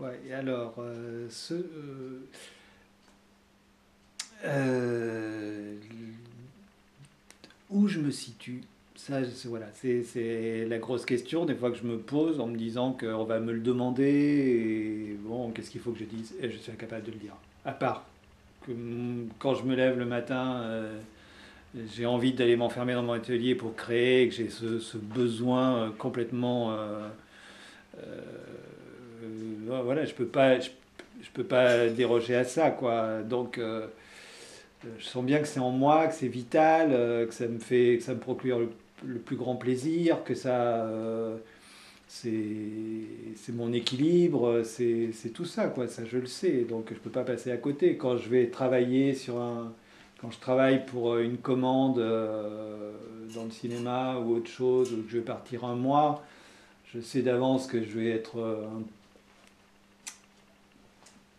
Ouais, et alors, euh, où je me situe, ça, voilà, c'est la grosse question des fois que je me pose en me disant qu'on va me le demander et bon, qu'est-ce qu'il faut que je dise? Et je suis incapable de le dire. À part que quand je me lève le matin, j'ai envie d'aller m'enfermer dans mon atelier pour créer, et que j'ai ce besoin complètement voilà, je peux pas déroger à ça, quoi. Donc, je sens bien que c'est en moi, que c'est vital, que ça me procure le plus grand plaisir, que ça, c'est mon équilibre, c'est tout ça, quoi. Ça, je le sais. Donc, je peux pas passer à côté. Quand je vais travailler quand je travaille pour une commande dans le cinéma ou autre chose, ou que je vais partir un mois, je sais d'avance que je vais être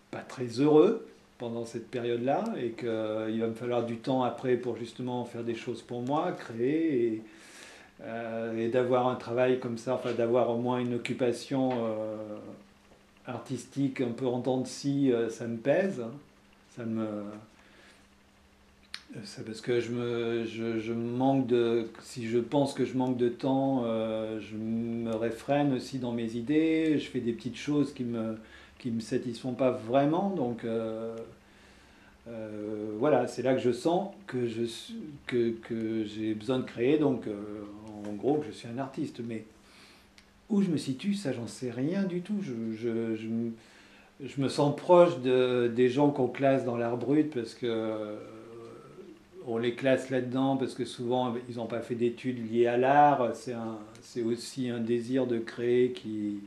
pas très heureux pendant cette période-là et qu'il va me falloir du temps après pour justement faire des choses pour moi, créer et d'avoir un travail comme ça, enfin d'avoir au moins une occupation artistique un peu en dents de scie, ça me pèse. Ça me, parce que je manque de. Si je pense que je manque de temps, je me réfrène aussi dans mes idées. Je fais des petites choses qui me satisfont pas vraiment. Donc voilà, c'est là que je sens que j'ai besoin de créer. Donc en gros, que je suis un artiste. Mais où je me situe, ça, j'en sais rien du tout. Je me sens proche des gens qu'on classe dans l'art brut parce que on les classe là-dedans parce que souvent ils n'ont pas fait d'études liées à l'art. C'est aussi un désir de créer qui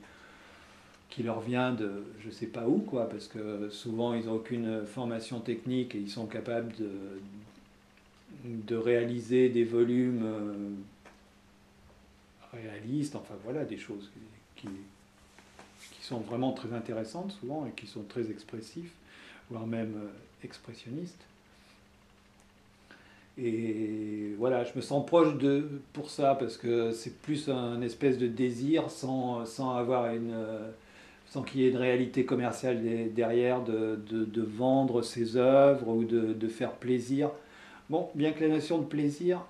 leur vient de je sais pas où, quoi, parce que souvent ils n'ont aucune formation technique et ils sont capables de réaliser des volumes réalistes, enfin voilà, des choses qui sont vraiment très intéressantes souvent et qui sont très expressifs, voire même expressionnistes. Et voilà, je me sens proche de pour ça parce que c'est plus un espèce de désir sans avoir sans qu'il y ait une réalité commerciale derrière de vendre ses œuvres ou de faire plaisir. Bon, bien que la notion de plaisir,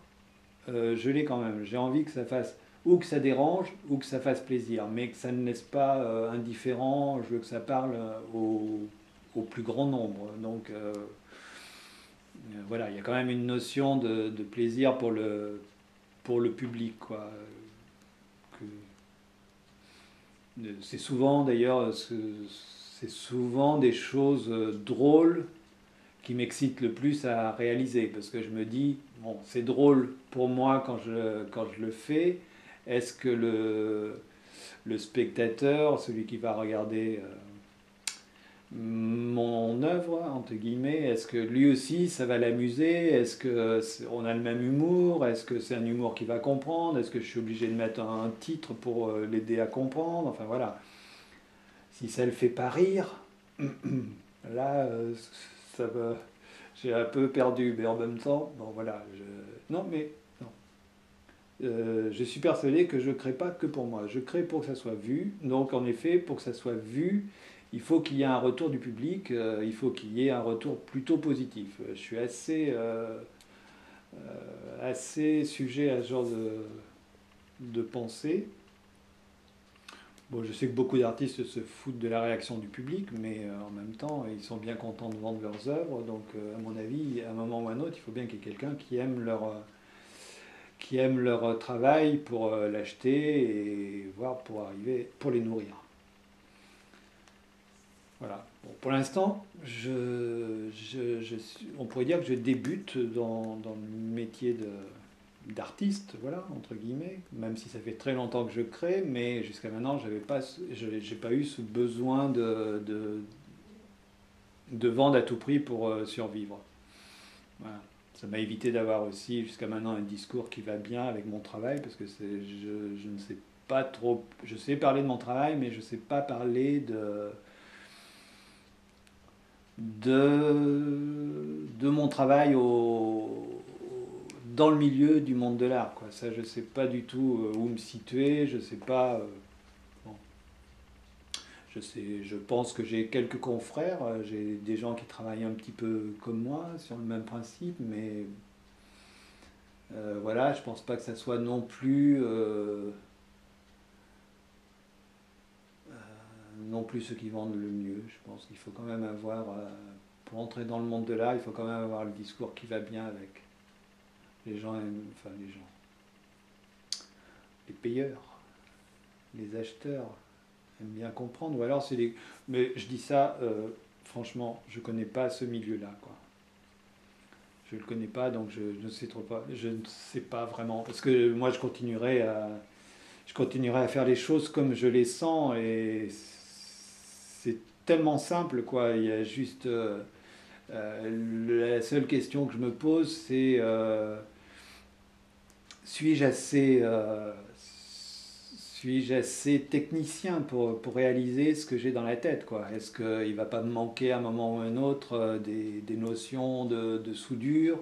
je l'ai quand même. J'ai envie que ça fasse ou que ça dérange ou que ça fasse plaisir, mais que ça ne laisse pas indifférent. Je veux que ça parle au plus grand nombre. Donc voilà, il y a quand même une notion de plaisir pour le public, quoi. Que- c'est souvent d'ailleurs, c'est souvent des choses drôles qui m'excitent le plus à réaliser, parce que je me dis, bon, c'est drôle pour moi quand je le fais. Est-ce que le spectateur, celui qui va regarder mon œuvre, entre guillemets, est-ce que lui aussi ça va l'amuser? Est-ce que on a le même humour? Est-ce que c'est un humour qu'il va comprendre? Est-ce que je suis obligé de mettre un titre pour l'aider à comprendre? Enfin voilà. Si ça le fait pas rire, là, ça va. J'ai un peu perdu, mais en même temps, bon voilà. Non, mais non. Je suis persuadé que je ne crée pas que pour moi. Je crée pour que ça soit vu. Donc, en effet, pour que ça soit vu, il faut qu'il y ait un retour du public. Il faut qu'il y ait un retour plutôt positif. Je suis assez sujet à ce genre de pensée. Bon, je sais que beaucoup d'artistes se foutent de la réaction du public, mais en même temps, ils sont bien contents de vendre leurs œuvres. Donc, à mon avis, à un moment ou à un autre, il faut bien qu'il y ait quelqu'un qui aiment leur travail pour l'acheter et voir pour arriver, pour les nourrir. Voilà. Bon, pour l'instant, on pourrait dire que je débute dans le métier d'artiste, voilà, entre guillemets, même si ça fait très longtemps que je crée, mais jusqu'à maintenant, j'ai pas eu ce besoin de vendre à tout prix pour survivre. Voilà. Ça m'a évité d'avoir aussi jusqu'à maintenant un discours qui va bien avec mon travail parce que je ne sais pas trop. Je sais parler de mon travail, mais je ne sais pas parler de mon travail dans le milieu du monde de l'art, quoi. Ça, je ne sais pas du tout où me situer. Je sais pas. Bon. je pense que j'ai quelques confrères, j'ai des gens qui travaillent un petit peu comme moi, sur le même principe, mais voilà, je pense pas que ça soit non plus, non plus ceux qui vendent le mieux. Je pense qu'il faut quand même avoir, pour entrer dans le monde de l'art, il faut quand même avoir le discours qui va bien avec. Les gens enfin les gens, les payeurs, les acheteurs aiment bien comprendre. Ou alors c'est les, mais je dis ça, franchement, je connais pas ce milieu-là, quoi. Je ne le connais pas, donc je ne sais trop pas. Je ne sais pas vraiment. Parce que moi, je continuerai à faire les choses comme je les sens. Et c'est tellement simple, quoi. Il y a juste. La seule question que je me pose, c'est suis-je assez, suis-je assez technicien pour réaliser ce que j'ai dans la tête, quoi? Est-ce qu'il ne va pas me manquer à un moment ou à un autre des notions de soudure,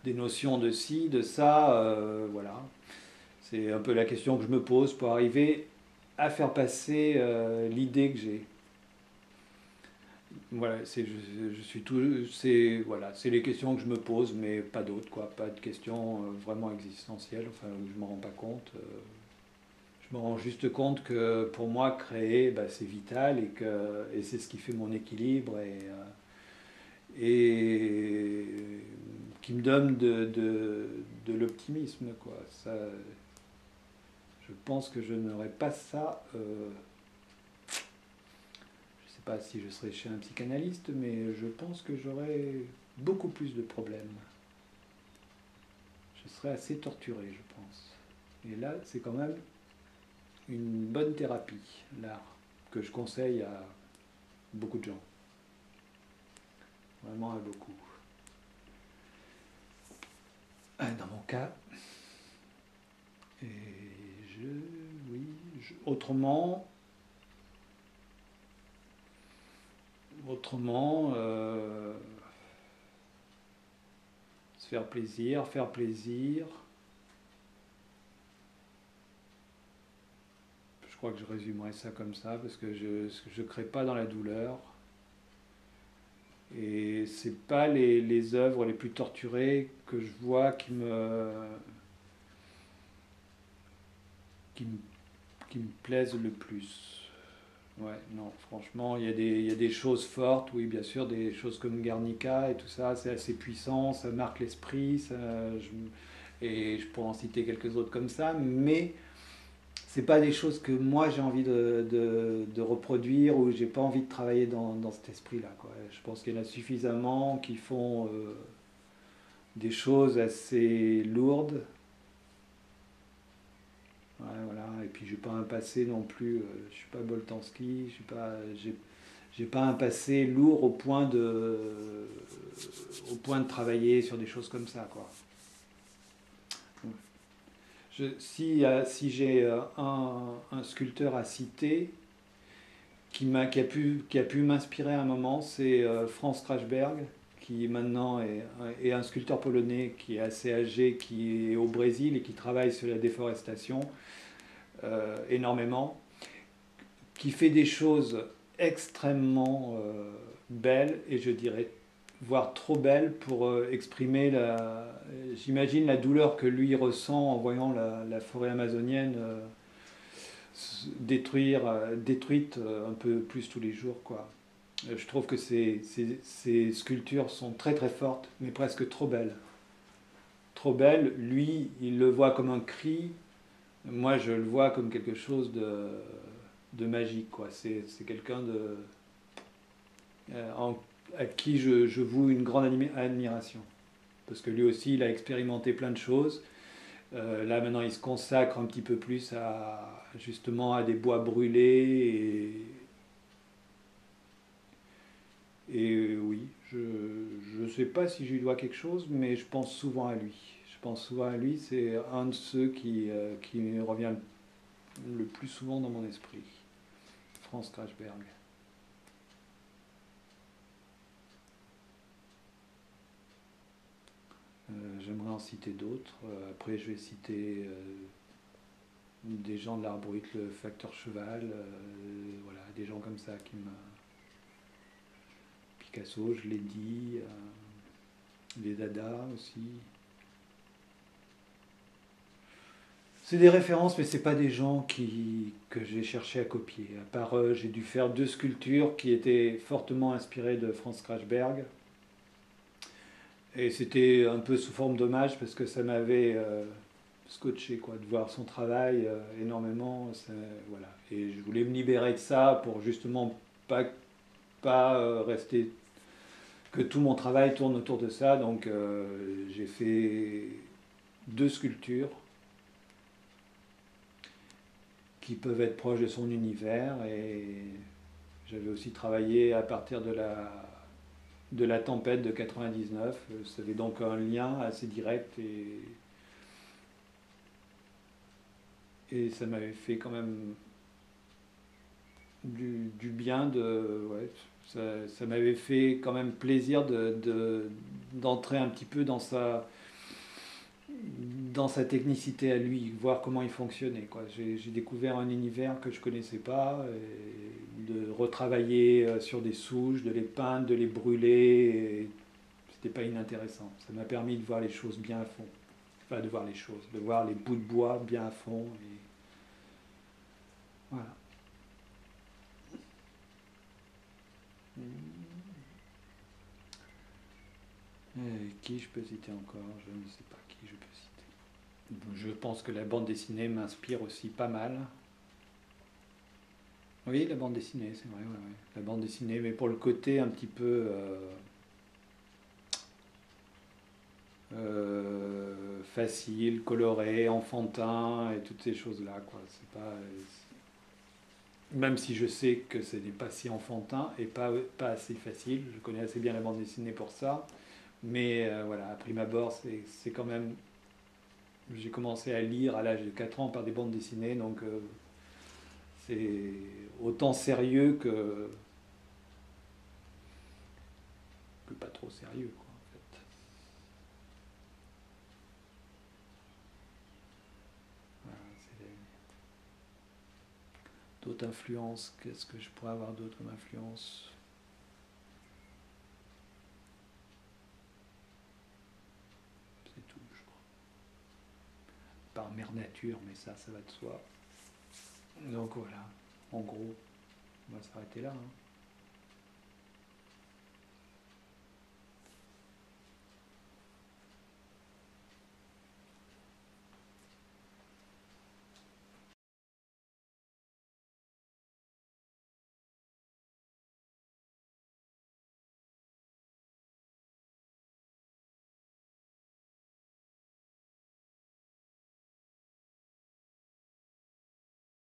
des notions de ci, de ça, voilà. C'est un peu la question que je me pose pour arriver à faire passer l'idée que j'ai. Voilà, je suis tout, c'est voilà, c'est les questions que je me pose, mais pas d'autres, quoi. Pas de questions vraiment existentielles. Enfin, je m'en rends pas compte. Je me rends juste compte que pour moi, créer, bah, c'est vital et c'est ce qui fait mon équilibre et qui me donne de l'optimisme, quoi. Ça, je pense que je n'aurais pas ça. Je ne sais pas si je serais chez un psychanalyste, mais je pense que j'aurais beaucoup plus de problèmes. Je serais assez torturé, je pense. Et là, c'est quand même une bonne thérapie, l'art, que je conseille à beaucoup de gens. Vraiment à beaucoup. Dans mon cas, et je, oui, autrement, se faire plaisir, faire plaisir. Je crois que je résumerai ça comme ça parce que je crée pas dans la douleur. Et c'est pas les œuvres les plus torturées que je vois qui me, qui me plaisent le plus. Ouais, non, franchement, il y a des choses fortes, oui, bien sûr, des choses comme Guernica et tout ça, c'est assez puissant, ça marque l'esprit, et je pourrais en citer quelques autres comme ça, mais c'est pas des choses que moi j'ai envie de reproduire ou j'ai pas envie de travailler dans cet esprit-là, quoi. Je pense qu'il y en a suffisamment qui font des choses assez lourdes. Ouais, voilà. Et puis j'ai pas un passé non plus, je suis pas Boltanski, j'ai pas un passé lourd au point de travailler sur des choses comme ça, quoi. Si j'ai un sculpteur à citer qui a pu m'inspirer à un moment, c'est Franz Krachberg, qui maintenant est un sculpteur polonais qui est assez âgé, qui est au Brésil et qui travaille sur la déforestation énormément, qui fait des choses extrêmement belles et je dirais voire trop belles pour exprimer j'imagine la douleur que lui ressent en voyant la forêt amazonienne détruite un peu plus tous les jours, quoi. Je trouve que ces sculptures sont très très fortes, mais presque trop belles. Trop belles, lui, il le voit comme un cri, moi je le vois comme quelque chose de magique, quoi. C'est quelqu'un à qui je voue une grande admiration. Parce que lui aussi, il a expérimenté plein de choses. Là maintenant, il se consacre un petit peu plus justement à des bois brûlés et oui, je ne sais pas si je lui dois quelque chose, mais je pense souvent à lui. Je pense souvent à lui, c'est un de ceux qui revient le plus souvent dans mon esprit. Franz Krachberg. J'aimerais en citer d'autres. Après, je vais citer des gens de l'art brut, le facteur cheval, voilà, des gens comme ça qui me... Picasso, je l'ai dit, les Dada aussi. C'est des références, mais c'est pas des gens que j'ai cherché à copier. À part, j'ai dû faire deux sculptures qui étaient fortement inspirées de Franz Krachberg. Et c'était un peu sous forme d'hommage parce que ça m'avait scotché, quoi, de voir son travail énormément. Voilà. Et je voulais me libérer de ça pour justement pas rester que tout mon travail tourne autour de ça. Donc j'ai fait deux sculptures qui peuvent être proches de son univers. Et j'avais aussi travaillé à partir de la tempête de 99. Ça avait donc un lien assez direct et ça m'avait fait quand même du bien ouais, ça m'avait fait quand même plaisir d'entrer un petit peu dans sa technicité à lui, voir comment il fonctionnait, quoi. J'ai découvert un univers que je connaissais pas, et de retravailler sur des souches, de les peindre, de les brûler, c'était pas inintéressant. Ça m'a permis de voir les choses bien à fond. Enfin, de voir les choses, de voir les bouts de bois bien à fond. Et voilà. Qui je peux citer encore? Je ne sais pas qui je peux citer. Je pense que la bande dessinée m'inspire aussi pas mal. Oui, la bande dessinée, c'est vrai, ouais, ouais. La bande dessinée, mais pour le côté un petit peu facile, coloré, enfantin et toutes ces choses-là, quoi. C'est pas, même si je sais que ce n'est pas si enfantin et pas assez facile, je connais assez bien la bande dessinée pour ça, mais voilà, à prime abord, c'est quand même... J'ai commencé à lire à l'âge de 4 ans par des bandes dessinées, donc c'est autant sérieux que pas trop sérieux, quoi, en fait. Voilà, d'autres influences, qu'est-ce que je pourrais avoir d'autres comme influence? C'est tout, je crois. Par Mère Nature, mais ça va de soi. Donc voilà, en gros, on va s'arrêter là, hein.